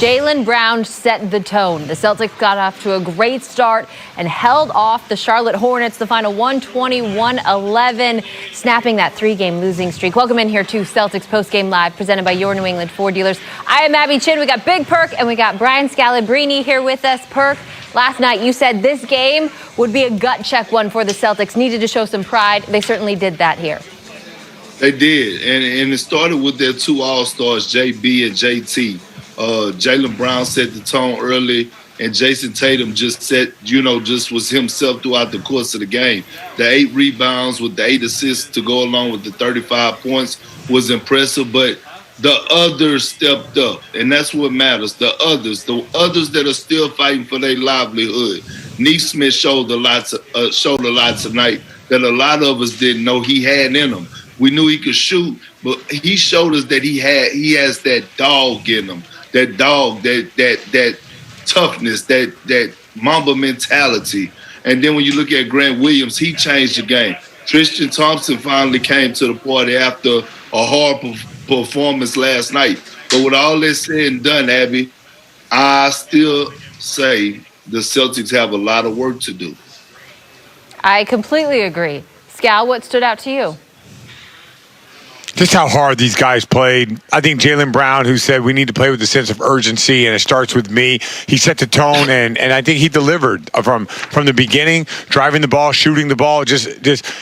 Jaylen Brown set the tone. The Celtics got off to a great start and held off the Charlotte Hornets, the final 121-11, snapping that three-game losing streak. Welcome in here to Celtics Postgame Live, presented by your New England Ford dealers. I am Abby Chin. We got Big Perk and we got Brian Scalabrine here with us. Perk, last night you said this game would be a gut check one for the Celtics. Needed to show some pride. They certainly did that here. They did, and it started with their two All-Stars, JB and JT. Jaylen Brown set the tone early, and Jason Tatum just was himself throughout the course of the game. The 8 rebounds with the 8 assists to go along with the 35 points was impressive, but the others stepped up, and that's what matters. The others that are still fighting for their livelihood. Neesmith showed a lot tonight that a lot of us didn't know he had in him. We knew he could shoot, but he showed us that he has that dog in him. That dog, that toughness, that Mamba mentality. And then when you look at Grant Williams, he changed the game. Tristan Thompson finally came to the party after a hard performance last night. But with all that said and done, Abby, I still say the Celtics have a lot of work to do. I completely agree. Scal, what stood out to you? Just how hard these guys played. I think Jaylen Brown, who said we need to play with a sense of urgency, and it starts with me. He set the tone, and I think he delivered from the beginning, driving the ball, shooting the ball. Just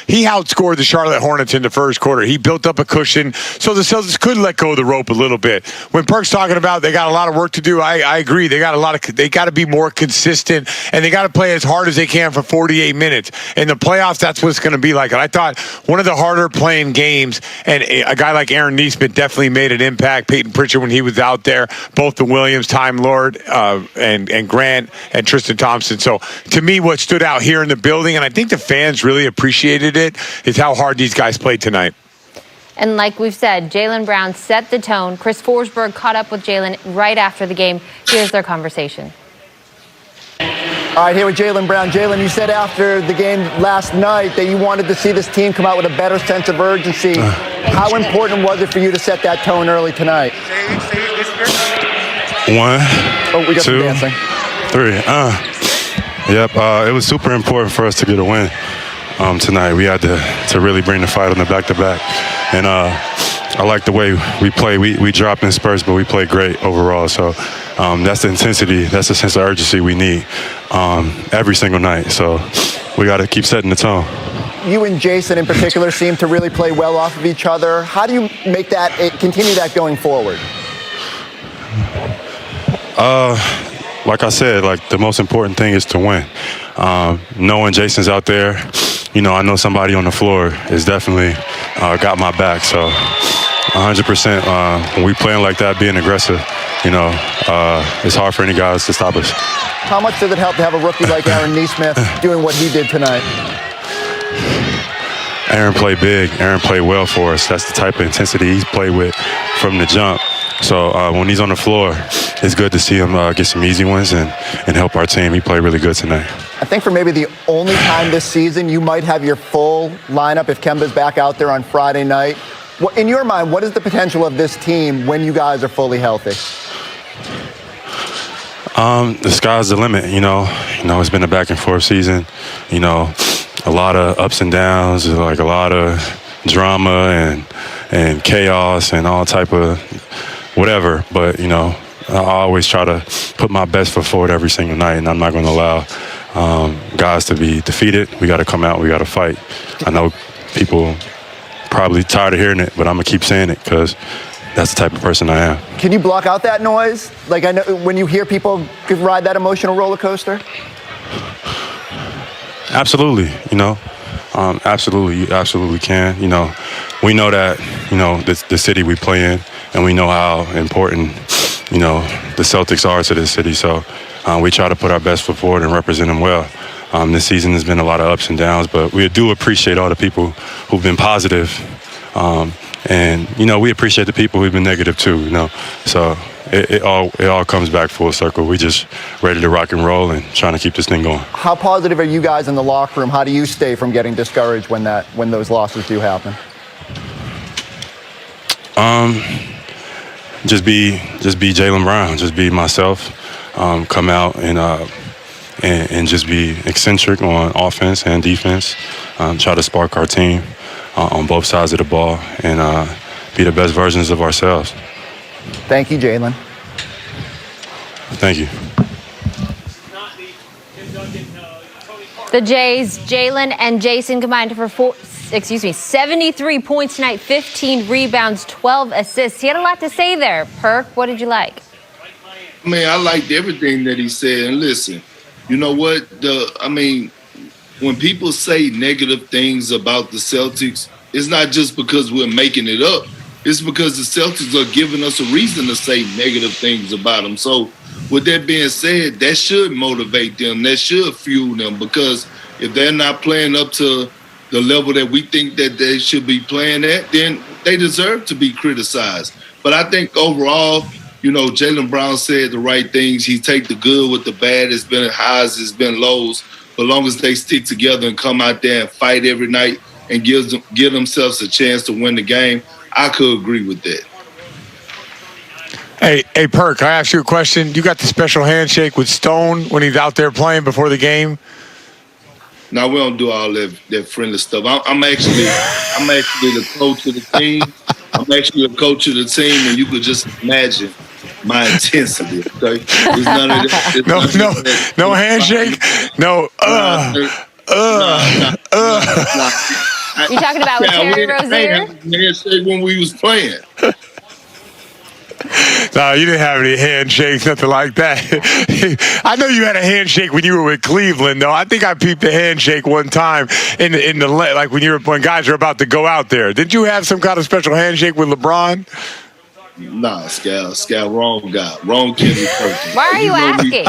he outscored the Charlotte Hornets in the first quarter. He built up a cushion so the Celtics could let go of the rope a little bit. When Perk's talking about they got a lot of work to do, I agree. They got to be more consistent, and they got to play as hard as they can for 48 minutes. In the playoffs, that's what it's going to be like. And I thought one of the harder playing games, and a guy like Aaron Neesmith definitely made an impact. Peyton Pritchard when he was out there, both the Williams, Time Lord, and Grant and Tristan Thompson. So to me, what stood out here in the building, and I think the fans really appreciated it, is how hard these guys played tonight. And like we've said, Jaylen Brown set the tone. Chris Forsberg caught up with Jaylen right after the game. Here's their conversation. All right, here with Jaylen Brown. Jaylen, you said after the game last night that you wanted to see this team come out with a better sense of urgency. How important was it for you to set that tone early tonight? 1, we got 2, 3. It was super important for us to get a win tonight. We had to really bring the fight on the back-to-back. And I like the way we play. We dropped in spurts, but we played great overall. So that's the intensity, that's the sense of urgency we need every single night. So we got to keep setting the tone. You and Jason in particular seem to really play well off of each other. How do you continue that going forward? Like I said, the most important thing is to win. Knowing Jason's out there, I know somebody on the floor is definitely got my back. So 100% when we playing like that, being aggressive, it's hard for any guys to stop us. How much does it help to have a rookie like Aaron Neesmith doing what he did tonight? Aaron played big. Aaron played well for us. That's the type of intensity he's played with from the jump. So when he's on the floor, it's good to see him get some easy ones and help our team. He played really good tonight. I think for maybe the only time this season you might have your full lineup if Kemba's back out there on Friday night. In your mind, what is the potential of this team when you guys are fully healthy? The sky's the limit, It's been a back-and-forth season, a lot of ups and downs, a lot of drama and chaos and all type of whatever. But, I always try to put my best foot forward every single night, and I'm not going to allow guys to be defeated. We got to come out. We got to fight. I know people probably tired of hearing it, but I'm going to keep saying it because that's the type of person I am. Can you block out that noise? I know when you hear people ride that emotional roller coaster? Absolutely, absolutely, you absolutely can. We know that, the city we play in, and we know how important, the Celtics are to this city. So we try to put our best foot forward and represent them well. This season has been a lot of ups and downs, but we do appreciate all the people who've been positive. And, we appreciate the people who've been negative too, So it all comes back full circle. We just ready to rock and roll and trying to keep this thing going. How positive are you guys in the locker room? How do you stay from getting discouraged when those losses do happen? just be Jaylen Brown, just be myself, come out and just be eccentric on offense and defense, try to spark our team on both sides of the ball, and be the best versions of ourselves. Thank you, Jaylen. Thank you. The Jays, Jaylen and Jason combined for 73 points tonight, 15 rebounds, 12 assists. He had a lot to say there. Perk, what did you like? I mean, I liked everything that he said. And listen, you know what? When people say negative things about the Celtics, it's not just because we're making it up. It's because the Celtics are giving us a reason to say negative things about them. So with that being said, that should motivate them. That should fuel them, because if they're not playing up to the level that we think that they should be playing at, then they deserve to be criticized. But I think overall, Jaylen Brown said the right things. He take the good with the bad. It's been highs, it's been lows. But as long as they stick together and come out there and fight every night and give themselves a chance to win the game, I could agree with that. Hey, Perk, I ask you a question. You got the special handshake with Stone when he's out there playing before the game? No, we don't do all that friendly stuff. I'm actually the coach of the team. I'm actually the coach of the team, and you could just imagine my intensity. Okay, there's none of that. No handshake. No. You talking about with Terry Rozier? Handshake when we was playing. No, you didn't have any handshakes, nothing like that. I know you had a handshake when you were with Cleveland, though. I think I peeped a handshake one time in the like when guys were about to go out there. Did you have some kind of special handshake with LeBron? Nah, Scal, wrong guy, wrong Kendrick Perkins. Why are you asking?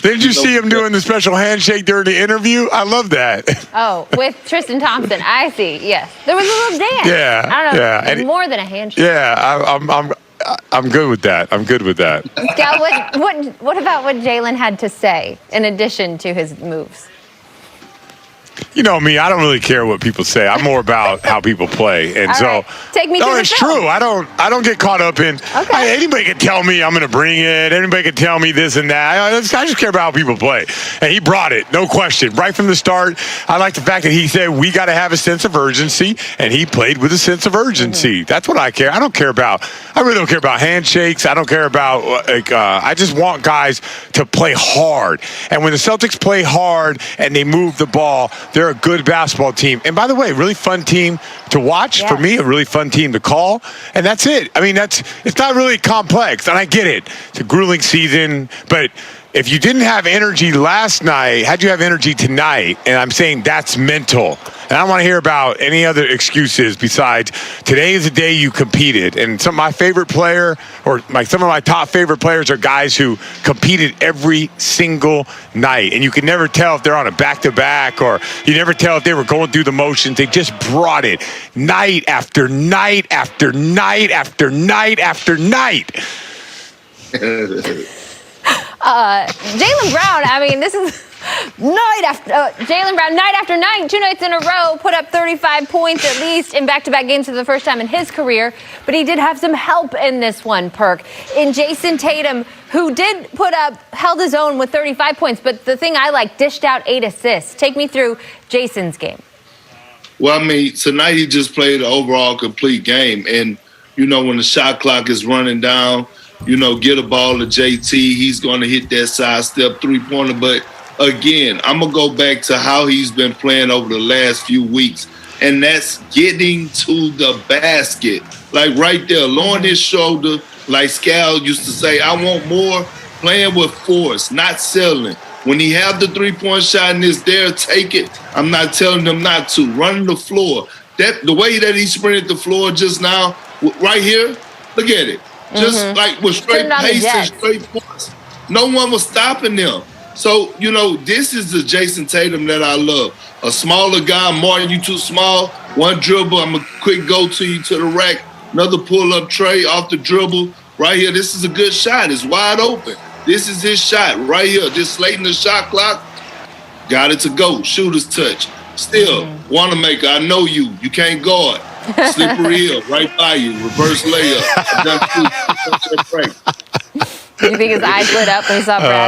Did you see him doing the special handshake during the interview? I love that. Oh, with Tristan Thompson. I see. Yes, there was a little dance. Yeah, I don't know. yeah. It was more than a handshake. Yeah, I'm good with that. Scal, what about what Jaylen had to say in addition to his moves? You know me, I don't really care what people say. I'm more about how people play. And right. Take me no, through it's the film. true. I don't get caught up in anybody can tell me I'm going to bring it. Anybody can tell me this and that. I just care about how people play. And he brought it, no question. Right from the start, I like the fact that he said we got to have a sense of urgency, and he played with a sense of urgency. That's what I care. I really don't care about handshakes. I don't care about I just want guys to play hard. And when the Celtics play hard and they move the ball, they're a good basketball team. And by the way, really fun team to watch. Yes. For me, a really fun team to call. And that's it. I mean, it's not really complex. And I get it. It's a grueling season. But if you didn't have energy last night, how'd you have energy tonight? And I'm saying that's mental. And I don't want to hear about any other excuses besides today is the day you competed. And some of my favorite player, or some of my top favorite players, are guys who competed every single night. And you can never tell if they're on a back-to-back, or you never tell if they were going through the motions. They just brought it night after night after night after night after night. Jaylen Brown, I mean, this is Jaylen Brown, night after night, 2 nights in a row, put up 35 points at least in back-to-back games for the first time in his career. But he did have some help in this one, Perk. In Jason Tatum, who held his own with 35 points. But the thing I like, dished out 8 assists. Take me through Jason's game. Well, I mean, tonight he just played an overall complete game. And, when the shot clock is running down, get a ball to JT. He's going to hit that sidestep three-pointer. But, again, I'm going to go back to how he's been playing over the last few weeks, and that's getting to the basket. Like right there, lowering his shoulder, like Scal used to say, I want more, playing with force, not settling. When he have the three-point shot and it's there, take it. I'm not telling them not to. Running the floor. The way that he sprinted the floor just now, right here, look at it. Just like with straight pace and straight points. No one was stopping them. So, this is the Jason Tatum that I love. A smaller guy, Martin, you too small. One dribble, I'm a quick go to you to the rack. Another pull-up tray off the dribble. Right here, this is a good shot. It's wide open. This is his shot right here. Just late in the shot clock. Got it to go. Shooter's touch. Still, Wanamaker, I know you. You can't guard. Slippery hill, right by you. Reverse layup. You think his eyes lit up when he saw Brad?